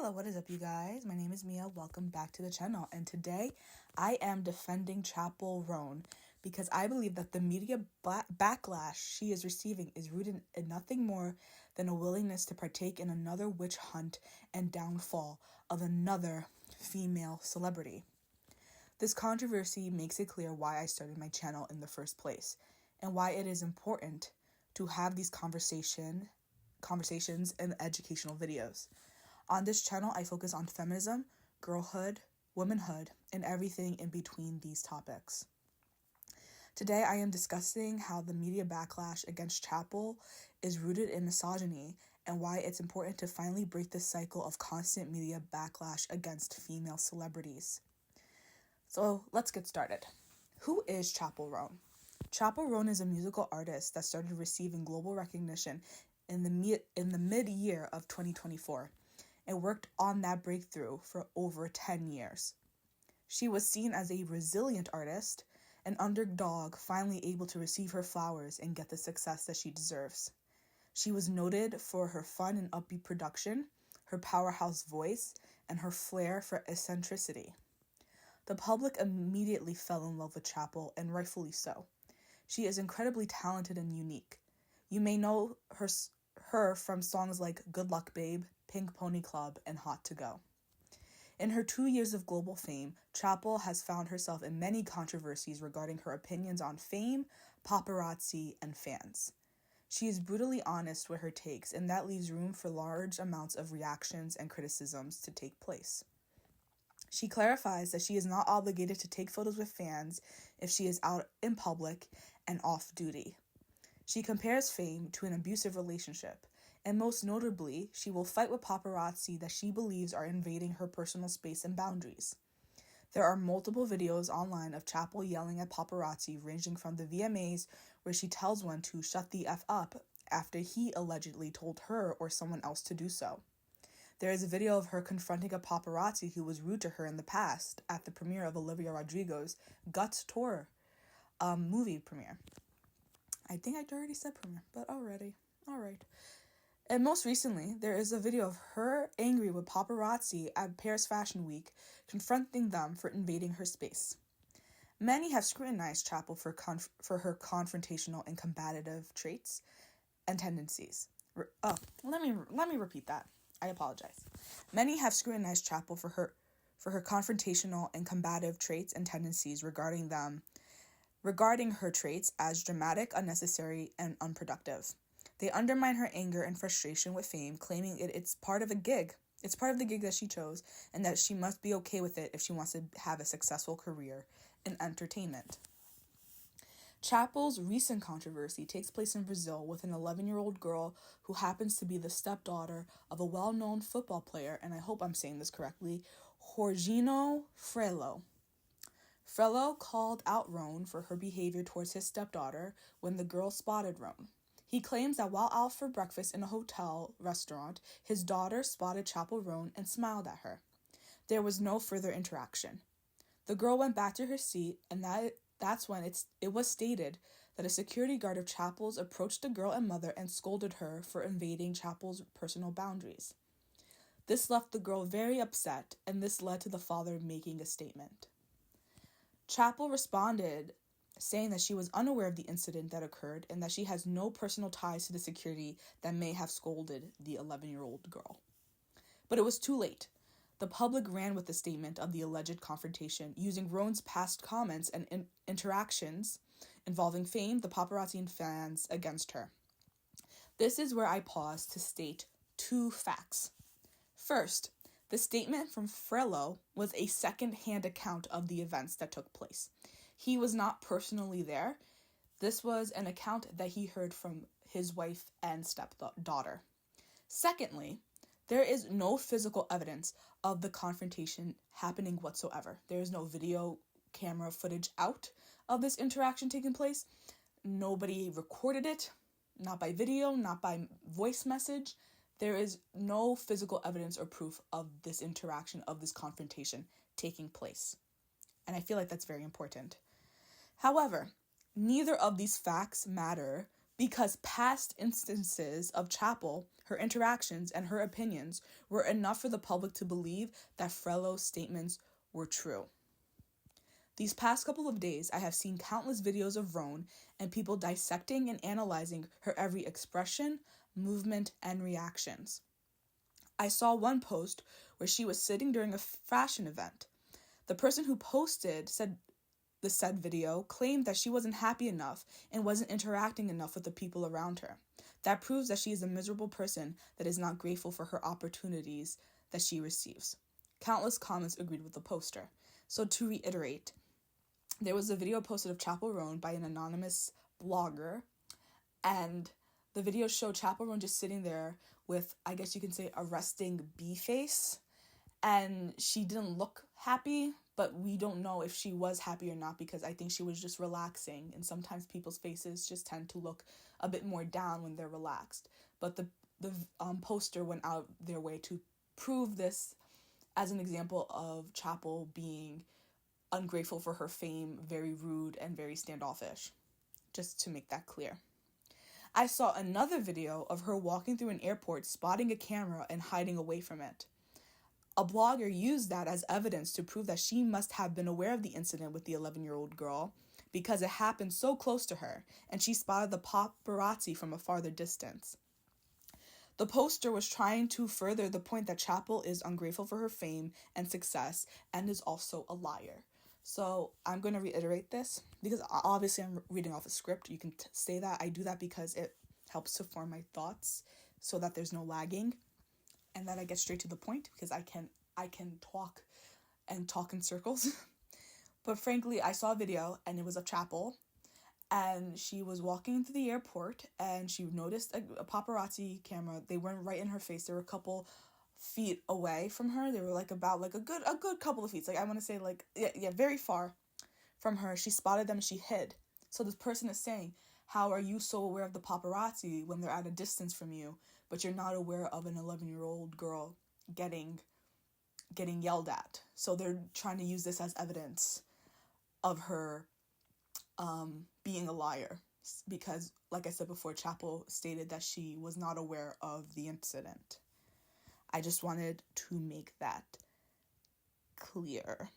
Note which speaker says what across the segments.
Speaker 1: Hello, what is up, you guys? My name is Mia. Welcome back to the channel. And today I am defending Chappell Roan because I believe that the media backlash she is receiving is rooted in nothing more than a willingness to partake in another witch hunt and downfall of another female celebrity. This controversy makes it clear why I started my channel in the first place and why it is important to have these conversations and educational videos. On this channel, I focus on feminism, girlhood, womanhood, and everything in between these topics. Today, I am discussing how the media backlash against Chappell is rooted in misogyny and why it's important to finally break the cycle of constant media backlash against female celebrities. So let's get started. Who is Chappell Roan? Chappell Roan is a musical artist that started receiving global recognition in the mid-year of 2024. And worked on that breakthrough for over 10 years. She was seen as a resilient artist, an underdog finally able to receive her flowers and get the success that she deserves. She was noted for her fun and upbeat production, her powerhouse voice, and her flair for eccentricity. The public immediately fell in love with Chappell, and rightfully so. She is incredibly talented and unique. You may know her from songs like Good Luck Babe, Pink Pony Club, and Hot to Go. In her 2 years of global fame, Chappell has found herself in many controversies regarding her opinions on fame, paparazzi, and fans. She is brutally honest with her takes, and that leaves room for large amounts of reactions and criticisms to take place. She clarifies that she is not obligated to take photos with fans if she is out in public and off duty. She compares fame to an abusive relationship, and most notably, she will fight with paparazzi that she believes are invading her personal space and boundaries. There are multiple videos online of Chappell yelling at paparazzi, ranging from the VMAs, where she tells one to shut the F up after he allegedly told her or someone else to do so. There is a video of her confronting a paparazzi who was rude to her in the past at the premiere of Olivia Rodrigo's Guts Tour movie premiere. I think I already said premiere, but all right. And most recently, there is a video of her angry with paparazzi at Paris Fashion Week, confronting them for invading her space. Many have scrutinized Chappell for her confrontational and combative traits and tendencies. Let me repeat that. I apologize. Many have scrutinized Chappell for her confrontational and combative traits and tendencies regarding her traits as dramatic, unnecessary, and unproductive. They undermine her anger and frustration with fame, claiming it's part of a gig. It's part of the gig that she chose, and that she must be okay with it if she wants to have a successful career in entertainment. Chappell's recent controversy takes place in Brazil with an 11-year-old girl who happens to be the stepdaughter of a well-known football player, and I hope I'm saying this correctly, Jorginho Frello. Frello called out Roan for her behavior towards his stepdaughter when the girl spotted Roan. He claims that while out for breakfast in a hotel restaurant, his daughter spotted Chappell Roan and smiled at her. There was no further interaction. The girl went back to her seat, and that's when it was stated that a security guard of Chappell's approached the girl and mother and scolded her for invading Chappell's personal boundaries. This left the girl very upset, and this led to the father making a statement. Chappell responded, saying that she was unaware of the incident that occurred and that she has no personal ties to the security that may have scolded the 11-year-old girl. But it was too late. The public ran with the statement of the alleged confrontation, using Roan's past comments and interactions involving fame, the paparazzi, and fans against her. This is where I pause to state two facts. First, the statement from Frello was a second-hand account of the events that took place. He was not personally there. This was an account that he heard from his wife and stepdaughter. Secondly, there is no physical evidence of the confrontation happening whatsoever. There is no video camera footage out of this interaction taking place. Nobody recorded it, not by video, not by voice message. There is no physical evidence or proof of this interaction, of this confrontation taking place. And I feel like that's very important. However, neither of these facts matter because past instances of Chappell, her interactions, and her opinions were enough for the public to believe that Frello's statements were true. These past couple of days, I have seen countless videos of Roan and people dissecting and analyzing her every expression, movement, and reactions. I saw one post where she was sitting during a fashion event. The person who posted the said video claimed that she wasn't happy enough and wasn't interacting enough with the people around her. That proves that she is a miserable person that is not grateful for her opportunities that she receives. Countless comments agreed with the poster. So to reiterate, there was a video posted of Chappell Roan by an anonymous blogger, and the video showed Chappell Roan just sitting there with, I guess you can say, a resting bee face, and she didn't look happy, but we don't know if she was happy or not because I think she was just relaxing, and sometimes people's faces just tend to look a bit more down when they're relaxed. But the poster went out their way to prove this as an example of Chappell being ungrateful for her fame, very rude, and very standoffish, just to make that clear. I saw another video of her walking through an airport, spotting a camera, and hiding away from it. A blogger used that as evidence to prove that she must have been aware of the incident with the 11-year-old girl because it happened so close to her, and she spotted the paparazzi from a farther distance. The poster was trying to further the point that Chappell is ungrateful for her fame and success and is also a liar. So I'm going to reiterate this because obviously I'm reading off a script. You can say that. I do that because it helps to form my thoughts so that there's no lagging and that I get straight to the point because I can talk in circles. But frankly, I saw a video and it was of Chappell, and she was walking into the airport and she noticed a paparazzi camera. They weren't right in her face. They were a couple feet away from her. They were about a good couple of feet. I want to say very far from her. She spotted them and she hid. So this person is saying, how are you so aware of the paparazzi when they're at a distance from you, but you're not aware of an 11-year-old girl getting yelled at? So they're trying to use this as evidence of her being a liar because, like I said before, Chappell stated that she was not aware of the incident. I just wanted to make that clear.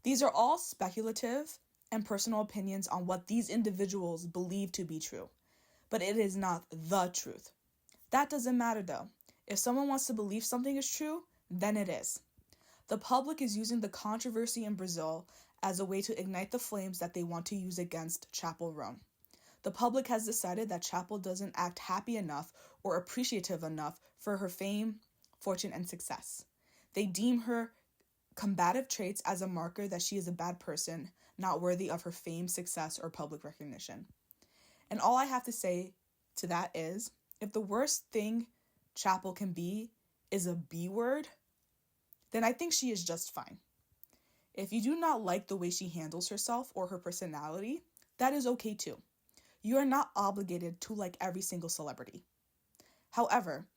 Speaker 1: These are all speculative and personal opinions on what these individuals believe to be true, but it is not the truth. That doesn't matter though. If someone wants to believe something is true, then it is. The public is using the controversy in Brazil as a way to ignite the flames that they want to use against Chappell Roan. The public has decided that Chappell doesn't act happy enough or appreciative enough for her fame, fortune, and success. They deem her combative traits as a marker that she is a bad person, not worthy of her fame, success, or public recognition. And all I have to say to that is, if the worst thing Chappell can be is a B word, then I think she is just fine. If you do not like the way she handles herself or her personality, that is okay too. You are not obligated to like every single celebrity. However,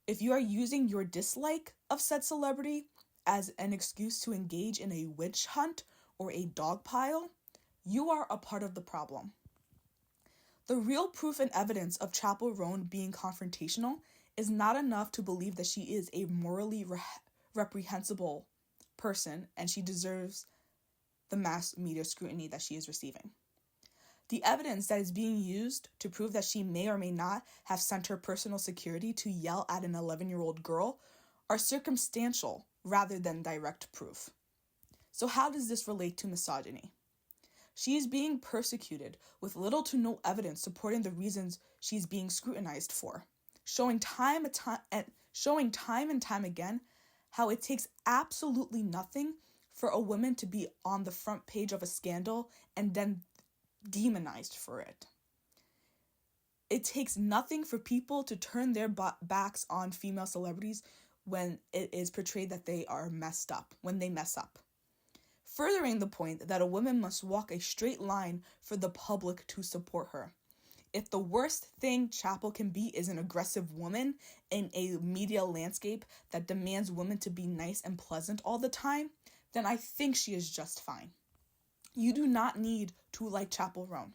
Speaker 1: if you are using your dislike of said celebrity as an excuse to engage in a witch hunt or a dog pile, you are a part of the problem. The real proof and evidence of Chappell Roan being confrontational is not enough to believe that she is a morally reprehensible person and she deserves the mass media scrutiny that she is receiving. The evidence that is being used to prove that she may or may not have sent her personal security to yell at an 11-year-old girl are circumstantial rather than direct proof. So how does this relate to misogyny? She is being persecuted with little to no evidence supporting the reasons she's being scrutinized for, showing time and time again how it takes absolutely nothing for a woman to be on the front page of a scandal and then demonized for it. It takes nothing for people to turn their backs on female celebrities when it is portrayed that they are messed up, when they mess up. Furthering the point that a woman must walk a straight line for the public to support her. If the worst thing Chappell can be is an aggressive woman in a media landscape that demands women to be nice and pleasant all the time, then I think she is just fine. You do not need to like Chappell Roan,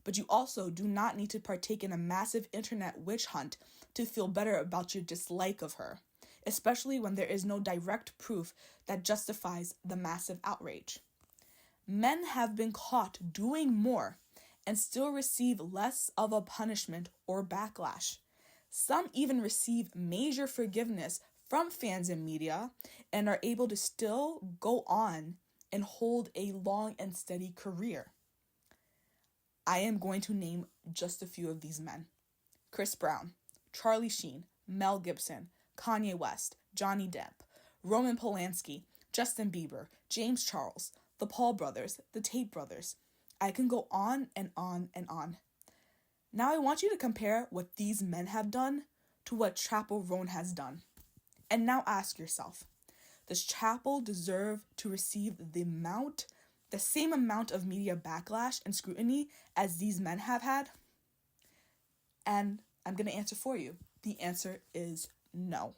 Speaker 1: But you also do not need to partake in a massive internet witch hunt to feel better about your dislike of her, especially when there is no direct proof that justifies the massive outrage. Men have been caught doing more and still receive less of a punishment or backlash. Some even receive major forgiveness from fans and media and are able to still go on and hold a long and steady career. I am going to name just a few of these men: Chris Brown, Charlie Sheen, Mel Gibson, Kanye West, Johnny Depp, Roman Polanski, Justin Bieber, James Charles, the Paul brothers, the Tate brothers. I can go on and on and on. Now I want you to compare what these men have done to what Chappell Roan has done. And now ask yourself, does Chappell deserve to receive the same amount of media backlash and scrutiny as these men have had? And I'm going to answer for you. The answer is no.